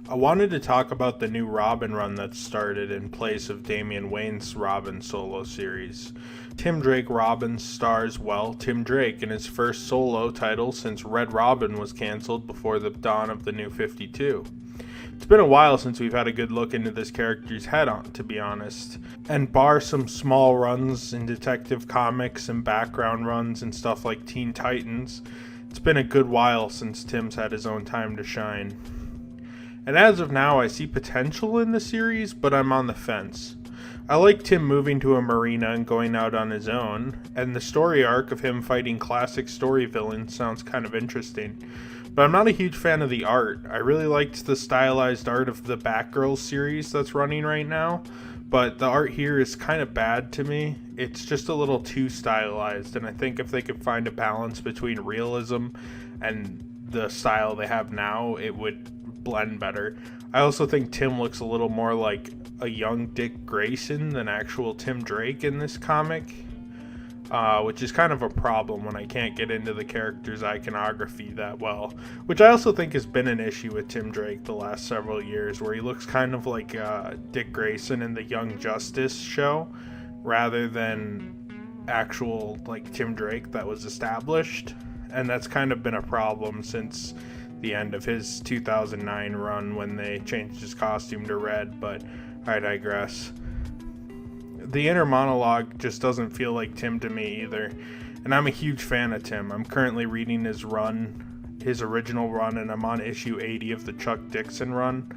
I wanted to talk about the new Robin run that started in place of Damian Wayne's Robin solo series. Tim Drake Robin stars, well, Tim Drake in his first solo title since Red Robin was cancelled before the dawn of the New 52. It's been a while since we've had a good look into this character's head on, to be honest. And bar some small runs in Detective Comics and background runs and stuff like Teen Titans, it's been a good while since Tim's had his own time to shine. And as of now, I see potential in the series, but I'm on the fence. I like Tim moving to a marina and going out on his own, and the story arc of him fighting classic story villains sounds kind of interesting. But I'm not a huge fan of the art. I really liked the stylized art of the Batgirl series that's running right now, but the art here is kind of bad to me. It's just a little too stylized, and I think if they could find a balance between realism and the style they have now, it would blend better. I also think Tim looks a little more like a young Dick Grayson than actual Tim Drake in this comic, which is kind of a problem when I can't get into the character's iconography that well, which I also think has been an issue with Tim Drake the last several years, where he looks kind of like Dick Grayson in the Young Justice show rather than actual like Tim Drake that was established, and that's kind of been a problem since the end of his 2009 run when they changed his costume to red, but I digress. The inner monologue just doesn't feel like Tim to me either, and I'm a huge fan of Tim. I'm currently reading his original run, and I'm on issue 80 of the Chuck Dixon run,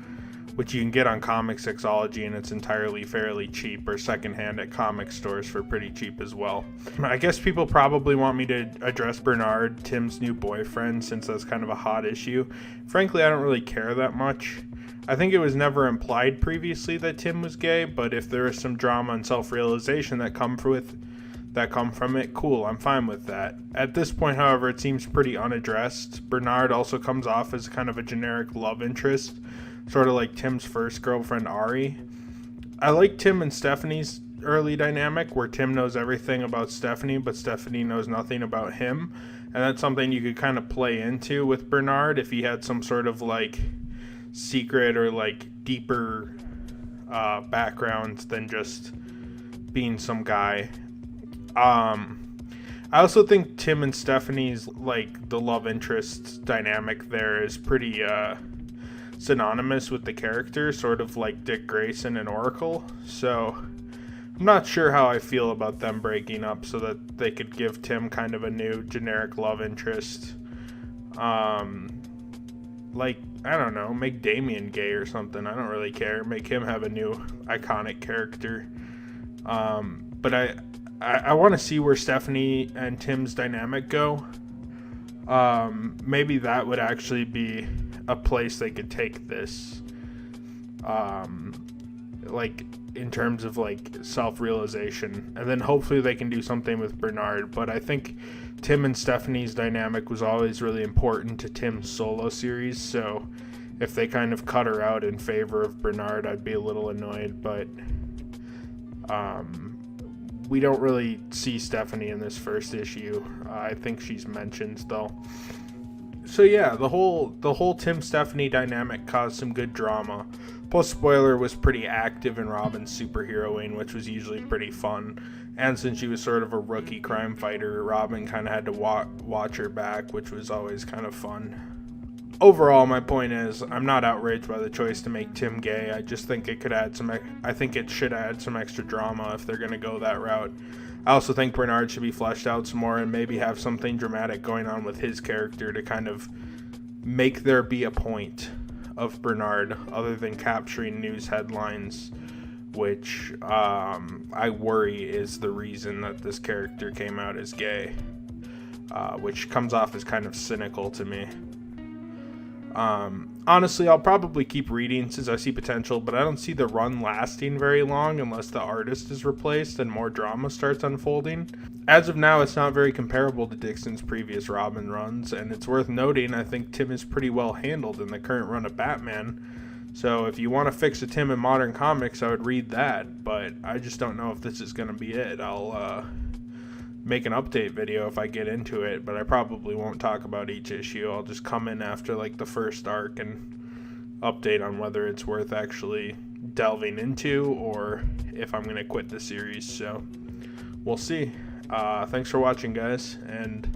which you can get on Comicsexology, and it's entirely fairly cheap, or secondhand at comic stores for pretty cheap as well. I guess people probably want me to address Bernard, Tim's new boyfriend, since that's kind of a hot issue. Frankly, I don't really care that much. I think it was never implied previously that Tim was gay, but if there is some drama and self-realization that come from it, cool, I'm fine with that. At this point, however, it seems pretty unaddressed. Bernard also comes off as kind of a generic love interest, sort of like Tim's first girlfriend, Ari. I like Tim and Stephanie's early dynamic, where Tim knows everything about Stephanie, but Stephanie knows nothing about him. And that's something you could kind of play into with Bernard if he had some sort of like secret or like deeper background than just being some guy. I also think Tim and Stephanie's like the love interest dynamic there is pretty synonymous with the character, sort of like Dick Grayson and Oracle. So I'm not sure how I feel about them breaking up so that they could give Tim kind of a new generic love interest. Like, I don't know, make Damian gay or something. I don't really care. Make him have a new iconic character. But I want to see where Stephanie and Tim's dynamic go. Maybe that would actually be a place they could take this. Like, in terms of, like, self-realization. And then hopefully they can do something with Bernard. But I think Tim and Stephanie's dynamic was always really important to Tim's solo series, so if they kind of cut her out in favor of Bernard, I'd be a little annoyed, but we don't really see Stephanie in this first issue. I think she's mentioned, though. So yeah, the whole Tim-Stephanie dynamic caused some good drama. Plus, Spoiler was pretty active in Robin's superheroing, which was usually pretty fun. And since she was sort of a rookie crime fighter, Robin kind of had to watch her back, which was always kind of fun. Overall, my point is, I'm not outraged by the choice to make Tim gay. I just think it could add I think it should add some extra drama if they're going to go that route. I also think Bernard should be fleshed out some more and maybe have something dramatic going on with his character to kind of make there be a point of Bernard other than capturing news headlines, which I worry is the reason that this character came out as gay, which comes off as kind of cynical to me. Honestly, I'll probably keep reading since I see potential, but I don't see the run lasting very long unless the artist is replaced and more drama starts unfolding. As of now, it's not very comparable to Dixon's previous Robin runs, and it's worth noting I think Tim is pretty well handled in the current run of Batman. So if you want to fix a Tim in modern comics, I would read that, but I just don't know if this is going to be it. I'll make an update video if I get into it, but I probably won't talk about each issue. I'll just come in after like the first arc and update on whether it's worth actually delving into or if I'm going to quit the series. So we'll see. Thanks for watching, guys, and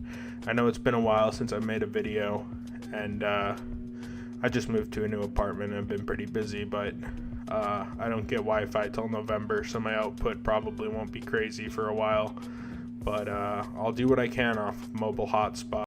I know it's been a while since I've made a video, and I just moved to a new apartment and I've been pretty busy, but I don't get Wi-Fi till November, so my output probably won't be crazy for a while, but I'll do what I can off mobile hotspot.